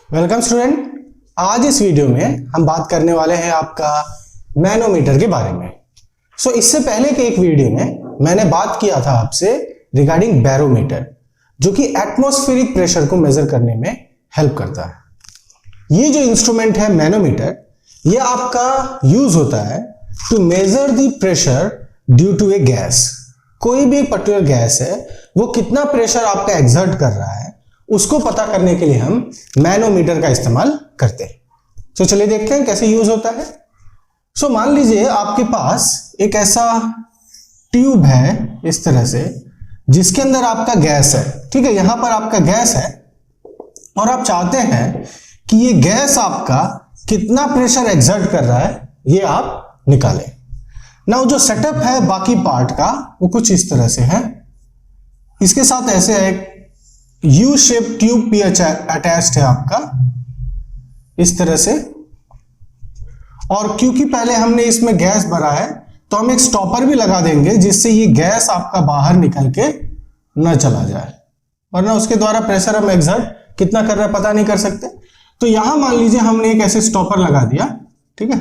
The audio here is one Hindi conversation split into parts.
Welcome student. आज इस वीडियो में हम बात करने वाले हैं आपका मैनोमीटर के बारे में। इससे पहले के एक वीडियो में मैंने बात किया था आपसे रिगार्डिंग बैरोमीटर, जो कि एटमॉस्फेरिक प्रेशर को मेजर करने में हेल्प करता है। ये जो इंस्ट्रूमेंट है मैनोमीटर, ये आपका यूज होता है to measure the pressure due to a gas. कोई भी पर्टिकुलर गैस है, वो कितना प्रेशर आपका एक्सर्ट कर रहा है, उसको पता करने के लिए हम मैनोमीटर का इस्तेमाल करते हैं। तो चलिए देखते हैं कैसे यूज होता है। मान लीजिए आपके पास एक ऐसा ट्यूब है इस तरह से, जिसके अंदर आपका गैस है। ठीक है, यहां पर आपका गैस है और आप चाहते हैं कि ये गैस आपका कितना प्रेशर एक्सर्ट कर रहा है, ये आप निकालें। नाउ जो सेटअप है बाकी पार्ट का, वो कुछ इस तरह से है। इसके साथ ऐसे एक यू शेप ट्यूब भी अटैच्ड है आपका इस तरह से। और क्योंकि पहले हमने इसमें गैस भरा है, तो हम एक स्टॉपर भी लगा देंगे, जिससे ये गैस आपका बाहर निकल के न चला जाए, वरना उसके द्वारा प्रेशर हम एक्सर्ट कितना कर रहा है पता नहीं कर सकते। तो यहां मान लीजिए हमने एक ऐसे स्टॉपर लगा दिया। ठीक है,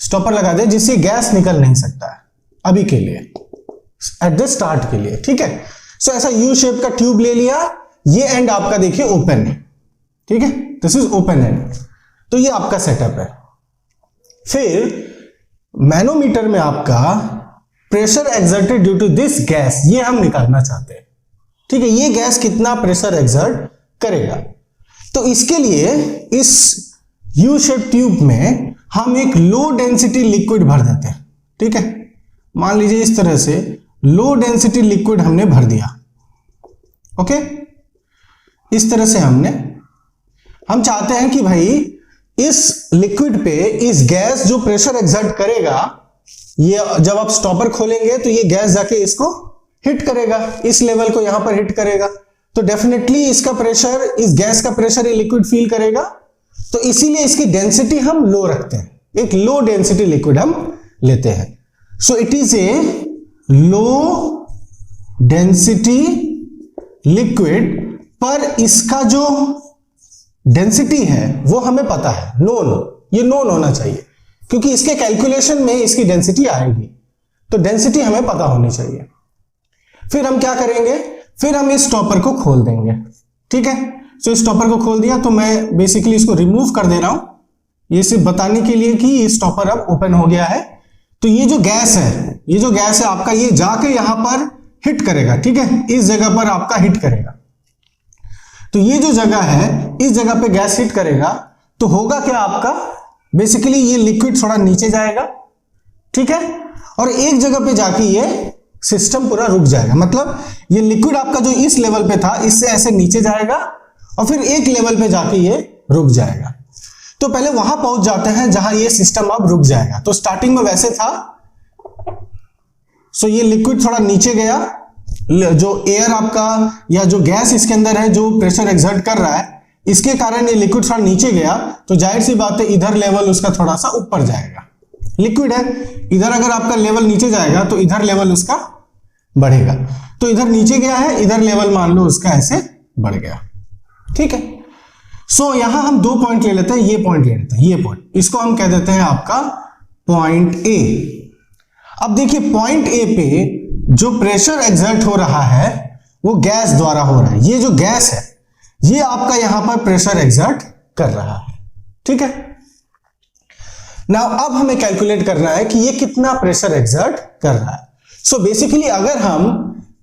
स्टॉपर लगा दिया जिससे गैस निकल नहीं सकता है अभी के लिए, एट द स्टार्ट के लिए। ठीक है, ऐसा यू शेप का ट्यूब ले लिया। ये एंड आपका देखिए ओपन है। ठीक है, दिस इज ओपन एंड। तो ये आपका सेटअप है। फिर मैनोमीटर में आपका pressure exerted due to this gas, ये हम निकालना चाहते हैं। ठीक है, ये गैस कितना प्रेशर एक्सर्ट करेगा। तो इसके लिए इस यू शेप ट्यूब में हम एक लो डेंसिटी लिक्विड भर देते हैं। ठीक है, मान लीजिए इस तरह से लो डेंसिटी लिक्विड हमने भर दिया। ओके, इस तरह से हम चाहते हैं कि भाई इस लिक्विड पे इस गैस जो प्रेशर एक्सर्ट करेगा, ये जब आप स्टॉपर खोलेंगे तो ये गैस जाके इसको हिट करेगा, इस लेवल को यहां पर हिट करेगा। तो डेफिनेटली इसका प्रेशर, इस गैस का प्रेशर ये लिक्विड फील करेगा। तो इसीलिए इसकी डेंसिटी हम लो रखते हैं, एक लो डेंसिटी लिक्विड हम लेते हैं। So it is a low density liquid, पर इसका जो डेंसिटी है वो हमें पता है, ये नोन होना चाहिए, क्योंकि इसके कैलकुलेशन में इसकी डेंसिटी आएगी। तो डेंसिटी हमें पता होनी चाहिए। फिर हम क्या करेंगे, फिर हम इस स्टॉपर को खोल देंगे। ठीक है, इस स्टॉपर को खोल दिया, तो मैं बेसिकली इसको रिमूव कर दे रहा हूं, ये सिर्फ बताने के लिए कि ये स्टॉपर अब ओपन हो गया है। तो ये जो गैस है आपका, ये जाके यहां पर हिट करेगा। ठीक है, इस जगह पर आपका हिट करेगा। तो ये जो जगह है, इस जगह पे गैस हिट करेगा, तो होगा क्या आपका, बेसिकली ये लिक्विड थोड़ा नीचे जाएगा। ठीक है, और एक जगह पे जाके ये सिस्टम पूरा रुक जाएगा। मतलब ये लिक्विड आपका जो इस लेवल पे था, इससे ऐसे नीचे जाएगा और फिर एक लेवल पे जाके ये रुक जाएगा। तो पहले वहां पहुंच जाते हैं जहां ये सिस्टम अब रुक जाएगा। तो स्टार्टिंग में वैसे था, ये लिक्विड थोड़ा नीचे गया, जो एयर आपका या जो गैस इसके अंदर है जो प्रेशर एक्सर्ट कर रहा है, इसके कारण ये लिक्विड थोड़ा नीचे गया। तो जाहिर सी बात है इधर लेवल उसका थोड़ा सा ऊपर जाएगा। लिक्विड है, इधर अगर आपका लेवल नीचे जाएगा तो इधर लेवल उसका बढ़ेगा। तो इधर नीचे गया है, इधर लेवल मान लो उसका ऐसे बढ़ गया। ठीक है, यहां हम दो पॉइंट ले लेते हैं, ये पॉइंट ले लेते हैं, ये पॉइंट, इसको हम कह देते हैं आपका पॉइंट ए। अब देखिए पॉइंट ए पे जो प्रेशर एक्सर्ट हो रहा है वो गैस द्वारा हो रहा है। ये जो गैस है, ये आपका यहां पर प्रेशर एक्सर्ट कर रहा है। ठीक है, नाउ अब हमें कैलकुलेट करना है कि ये कितना प्रेशर एक्सर्ट कर रहा है। बेसिकली अगर हम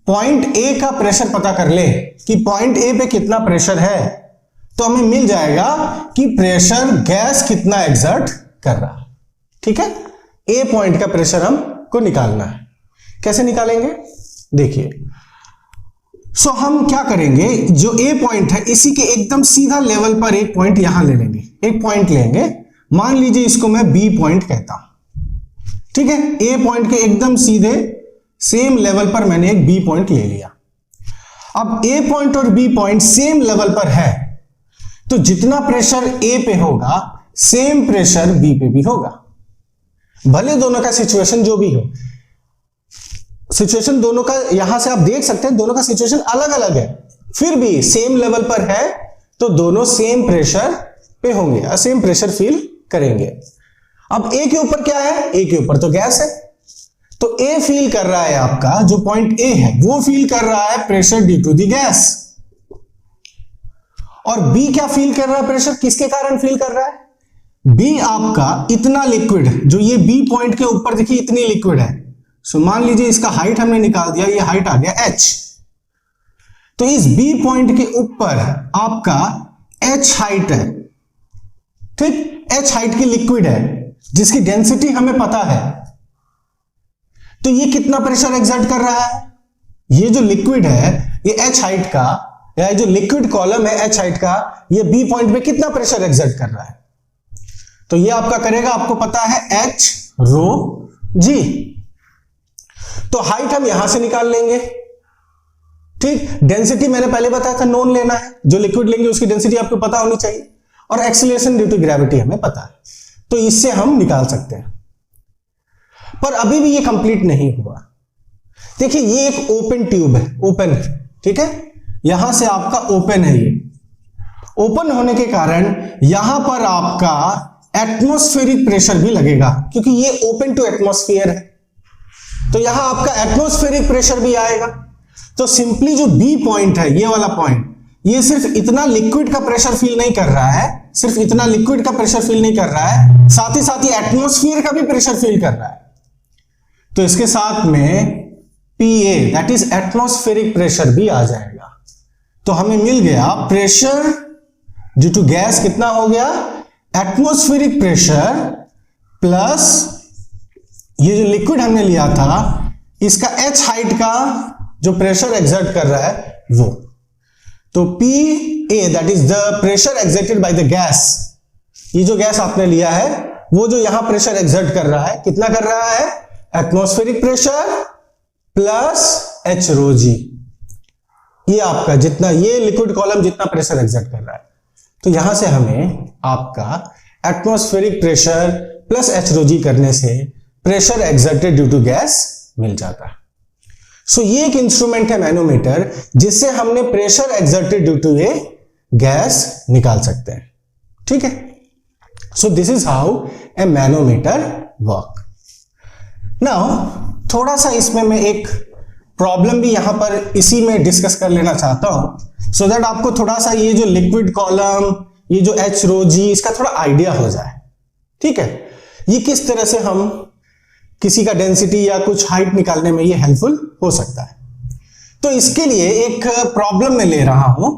पॉइंट ए का प्रेशर पता कर ले कि पॉइंट ए पे कितना प्रेशर है, तो हमें मिल जाएगा कि प्रेशर गैस कितना एक्सर्ट कर रहा है। ठीक है, ए पॉइंट का प्रेशर हमको निकालना है। कैसे निकालेंगे, देखिए। हम क्या करेंगे, जो ए पॉइंट है इसी के एकदम सीधा लेवल पर एक पॉइंट यहां ले लेंगे, एक पॉइंट लेंगे। मान लीजिए इसको मैं बी पॉइंट कहता हूं। ठीक है, ए पॉइंट के एकदम सीधे सेम लेवल पर मैंने एक बी पॉइंट ले लिया। अब ए पॉइंट और बी पॉइंट सेम लेवल पर है, तो जितना प्रेशर ए पे होगा सेम प्रेशर बी पे भी होगा। भले दोनों का सिचुएशन जो भी हो, सिचुएशन दोनों का यहां से आप देख सकते हैं, दोनों का सिचुएशन अलग अलग है, फिर भी सेम लेवल पर है तो दोनों सेम प्रेशर पे होंगे, सेम प्रेशर फील करेंगे। अब ए के ऊपर क्या है, ए के ऊपर तो गैस है, तो ए फील कर रहा है आपका जो पॉइंट ए है वो फील कर रहा है pressure due to the gas, और बी क्या फील कर रहा है, प्रेशर किसके कारण फील कर रहा है, बी आपका इतना लिक्विड, जो ये बी पॉइंट के ऊपर देखिए इतनी लिक्विड है। सो मान लीजिए इसका हाइट हमने निकाल दिया, ये हाइट आ गया h, तो इस बी पॉइंट के ऊपर आपका h हाइट है, ठीक, h हाइट की लिक्विड है जिसकी डेंसिटी हमें पता है। तो ये कितना प्रेशर एक्सर्ट कर रहा है, ये जो लिक्विड है ये h हाइट का, या जो लिक्विड कॉलम है h हाइट का, ये बी पॉइंट पे कितना प्रेशर एक्सर्ट कर रहा है, तो ये आपका करेगा, आपको पता है h रो g। तो हाइट हम यहां से निकाल लेंगे, ठीक, डेंसिटी मैंने पहले बताया था नोन लेना है, जो लिक्विड लेंगे उसकी डेंसिटी आपको पता होनी चाहिए, और एक्सीलरेशन ड्यू टू ग्रेविटी हमें पता है, तो इससे हम निकाल सकते हैं। पर अभी भी ये कंप्लीट नहीं हुआ। देखिए ये एक ओपन ट्यूब है, ओपन है, ठीक है, यहां से आपका ओपन है, ये ओपन होने के कारण यहां पर आपका एटमॉस्फेरिक प्रेशर भी लगेगा, क्योंकि ये ओपन टू एटमॉस्फेयर है, तो यहां आपका एटमॉस्फेरिक प्रेशर भी आएगा। तो सिंपली जो बी पॉइंट है, ये वाला पॉइंट, ये सिर्फ इतना लिक्विड का प्रेशर फील नहीं कर रहा है, सिर्फ इतना लिक्विड का प्रेशर फील नहीं कर रहा है, साथ ही एटमॉस्फेयर का भी प्रेशर फील कर रहा है। तो इसके साथ में PA that is atmospheric pressure भी आ जाएगा। तो हमें मिल गया प्रेशर ड्यू टू गैस कितना हो गया, एटमॉस्फेरिक प्रेशर प्लस ये जो लिक्विड हमने लिया था इसका h हाइट का जो प्रेशर एक्सर्ट कर रहा है वो। तो PA that is the pressure exerted by the gas, ये जो गैस आपने लिया है वो जो यहां प्रेशर एक्सर्ट कर रहा है, कितना कर रहा है, atmospheric pressure plus h rho g, ये आपका जितना, ये लिक्विड कॉलम जितना प्रेशर एक्सर्ट कर रहा है। तो यहां से हमें आपका atmospheric pressure plus h rho g करने से pressure exerted due to gas मिल जाता है। सो ये एक इंस्ट्रूमेंट है मैनोमीटर, जिससे हमने pressure exerted due to a gas निकाल सकते हैं, ठीक है। So this is how a manometer work. Now थोड़ा सा इसमें मैं एक प्रॉब्लम भी यहां पर इसी में डिस्कस कर लेना चाहता हूं, सो दैट आपको थोड़ा सा ये जो लिक्विड कॉलम, ये जो h रो g, इसका थोड़ा आइडिया हो जाए, ठीक है। ये किस तरह से हम किसी का डेंसिटी या कुछ हाइट निकालने में ये हेल्पफुल हो सकता है। तो इसके लिए एक प्रॉब्लम में ले रहा हूं।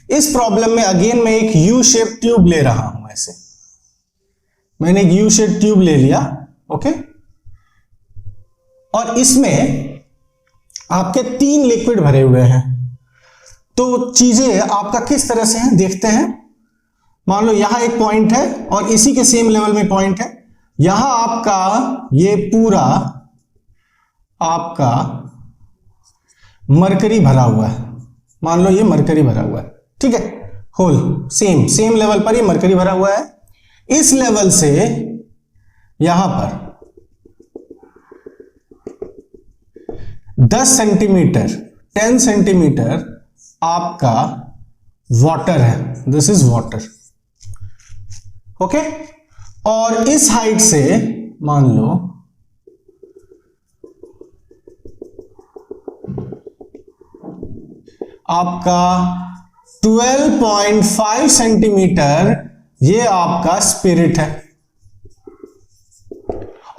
इस प्रॉब्लम में अगेन मैं एक यू शेप ट्यूब ले रहा हूं, ऐसे मैंने एक यू शेप ट्यूब ले लिया, ओके, और इसमें आपके 3 लिक्विड भरे हुए हैं। तो चीजें आपका किस तरह से हैं देखते हैं। मान लो यहां एक पॉइंट है और इसी के सेम लेवल में पॉइंट है, यहां आपका ये पूरा आपका मरकरी भरा हुआ है, मान लो ये मरकरी भरा हुआ है, ठीक है, होल सेम लेवल पर ये मरकरी भरा हुआ है। इस लेवल से यहां पर 10 सेंटीमीटर 10 सेंटीमीटर आपका वाटर है, दिस इज वाटर, ओके। और इस हाइट से मान लो आपका 12.5 सेंटीमीटर ये आपका स्पिरिट है,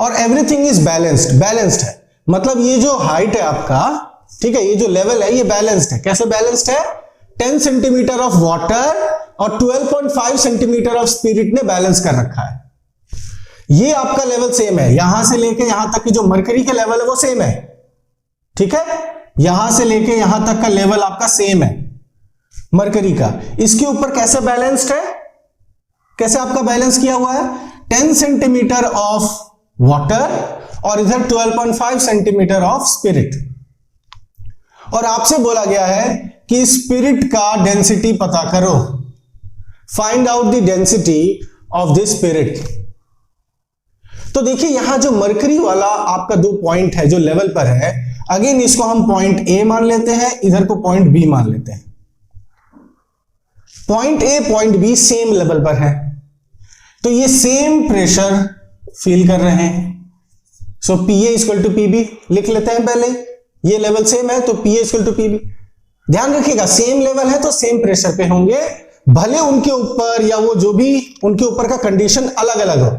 और एवरीथिंग इज बैलेंस्ड है, मतलब ये जो हाइट है आपका, ठीक है, ये जो लेवल है ये बैलेंस्ड है। कैसे बैलेंस्ड है, 10 सेंटीमीटर ऑफ वाटर और 12.5 सेंटीमीटर ऑफ स्पिरिट ने बैलेंस कर रखा है। ये आपका लेवल सेम है, यहां से लेके यहां तक की जो मरकरी का लेवल है वो सेम है, ठीक है, यहां से लेके यहां तक का लेवल आपका सेम है मरकरी का। इसके ऊपर कैसे बैलेंस्ड है, कैसे आपका बैलेंस किया हुआ है, 10 सेंटीमीटर ऑफ वाटर और इधर 12.5 सेंटीमीटर ऑफ स्पिरिट। और आपसे बोला गया है कि स्पिरिट का डेंसिटी पता करो, find out the density of this spirit. तो देखिए यहां जो मरकरी वाला आपका 2 पॉइंट है जो लेवल पर है, अगेन इसको हम पॉइंट ए मान लेते हैं, इधर को पॉइंट बी मान लेते हैं। Point A point B same level पर है, तो ये सेम प्रेशर फील कर रहे हैं। So P A equal to P B लिख लेते हैं पहले, ये लेवल सेम है तो P A equal to P B. ध्यान रखिएगा सेम लेवल है तो सेम प्रेशर पे होंगे, भले उनके ऊपर या वो जो भी उनके ऊपर का कंडीशन अलग अलग हो,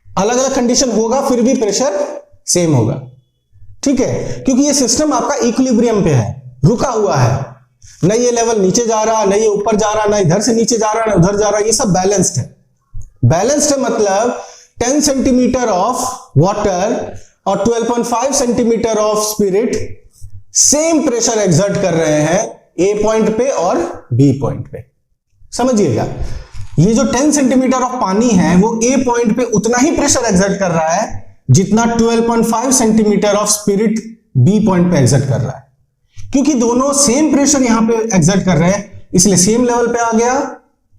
अलग अलग कंडीशन होगा फिर भी प्रेशर सेम होगा, ठीक है, क्योंकि ये सिस्टम आपका इक्विलिब्रियम पे है, रुका हुआ है, न ये लेवल नीचे जा रहा, न ये ऊपर जा रहा, न इधर से नीचे जा रहा, न उधर जा रहा, ये सब बैलेंस्ड है। बैलेंस्ड है मतलब 10 सेंटीमीटर ऑफ वाटर और 12.5 centimetre of spirit same pressure exert कर रहे हैं ए पॉइंट पे और बी पॉइंट पे। समझिएगा, ये जो 10 सेंटीमीटर ऑफ पानी है वो ए पॉइंट पे उतना ही प्रेशर एक्सर्ट कर रहा है जितना 12.5 centimetre of spirit B point पे एक्सर्ट कर रहा है। क्योंकि दोनों सेम प्रेशर यहां पे एक्सर्ट कर रहे हैं इसलिए सेम लेवल पे आ गया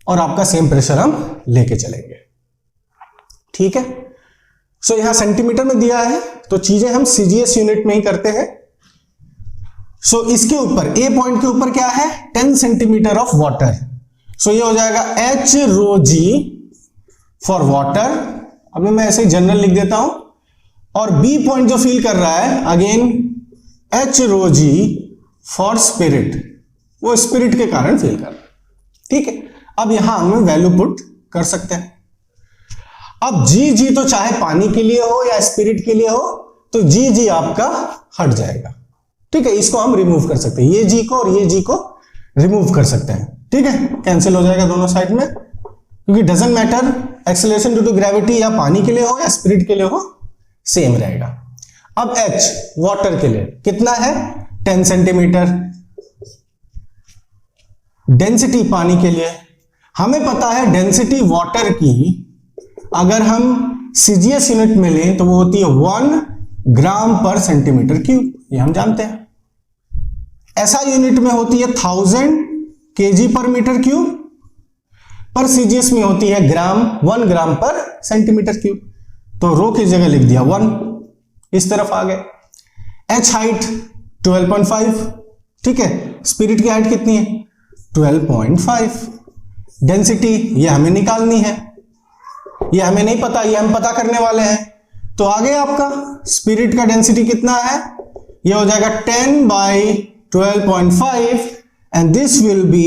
और आपका सेम प्रेशर हम लेके चलेंगे, ठीक है। सो यहां सेंटीमीटर में दिया है तो चीजें हम सीजीएस यूनिट में ही करते हैं। सो इसके ऊपर ए पॉइंट के ऊपर क्या है 10 सेंटीमीटर ऑफ वाटर, सो ये हो जाएगा h rho g for water, अब मैं ऐसे जनरल लिख देता हूं, और बी पॉइंट जो फील कर रहा है again h rho g for spirit, वो स्पिरिट के कारण फील कर रहा है, ठीक है। अब यहां हम वैल्यू पुट कर सकते हैं। अब जी जी तो चाहे पानी के लिए हो या स्पिरिट के लिए हो तो जी जी आपका हट जाएगा, ठीक है, इसको हम रिमूव कर सकते हैं, ये जी को और ये जी को रिमूव कर सकते हैं, ठीक है, कैंसिल हो जाएगा दोनों साइड में, क्योंकि doesn't matter acceleration due to gravity या पानी के लिए हो या स्पिरिट के लिए हो सेम रहेगा। अब H वाटर के लिए कितना है 10 सेंटीमीटर, डेंसिटी पानी के लिए हमें पता है डेंसिटी वाटर की अगर हम सीजीएस यूनिट में लें तो वो होती है 1 ग्राम पर सेंटीमीटर क्यूब, ये हम जानते हैं। ऐसा यूनिट में होती है 1000 केजी पर मीटर क्यूब, पर सीजीएस में होती है ग्राम, 1 ग्राम पर सेंटीमीटर क्यूब, तो रो की जगह लिख दिया 1, इस तरफ आ गए। एच हाइट 12.5, ठीक है, स्पिरिट की हाइट कितनी है 12.5, डेंसिटी ये हमें निकालनी है, ये हमें नहीं पता, ये हम पता करने वाले हैं, तो आगे आपका स्पिरिट का डेंसिटी कितना है, ये हो जाएगा 10 by 12.5 and this will be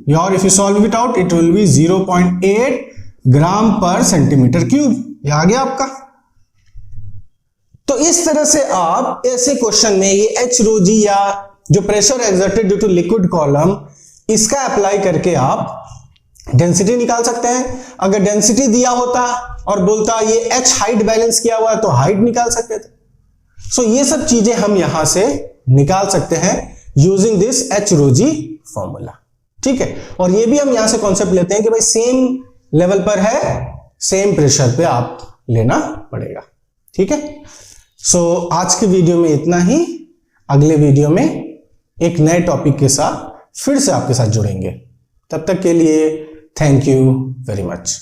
your, if you solve it out, it will be 0.8 ग्राम पर सेंटीमीटर क्यूब, ये आ गया आपका। तो इस तरह से आप ऐसे क्वेश्चन में ये एच रो जी या जो pressure exerted due to liquid column, इसका अप्लाई करके आप डेंसिटी निकाल सकते हैं। अगर डेंसिटी दिया होता और बोलता ये एच हाइट बैलेंस किया हुआ है तो हाइट निकाल सकते थे। सो ये सब चीजें हम यहां से निकाल सकते हैं using this h rho g formula, ठीक है। और ये भी हम यहां से कॉन्सेप्ट लेते हैं कि भाई सेम लेवल पर है, सेम प्रेशर पे आप लेना पड़ेगा, ठीक है। सो आज के वीडियो में इतना ही, अगले वीडियो में एक नए टॉपिक के साथ फिर से आपके साथ जुड़ेंगे, तब तक के लिए थैंक यू वेरी मच।